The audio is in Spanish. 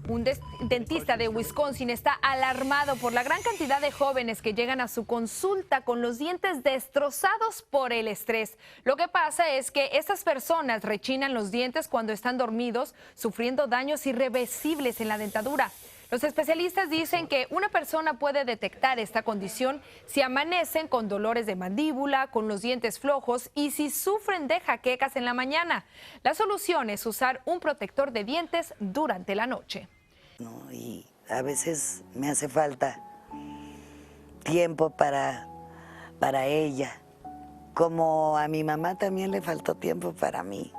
Un dentista de Wisconsin está alarmado por la gran cantidad de jóvenes que llegan a su consulta con los dientes destrozados por el estrés. Lo que pasa es que estas personas rechinan los dientes cuando están dormidos, sufriendo daños irreversibles en la dentadura. Los especialistas dicen que una persona puede detectar esta condición si amanecen con dolores de mandíbula, con los dientes flojos y si sufren de jaquecas en la mañana. La solución es usar un protector de dientes durante la noche. No, y a veces me hace falta tiempo para ella, como a mi mamá también le faltó tiempo para mí.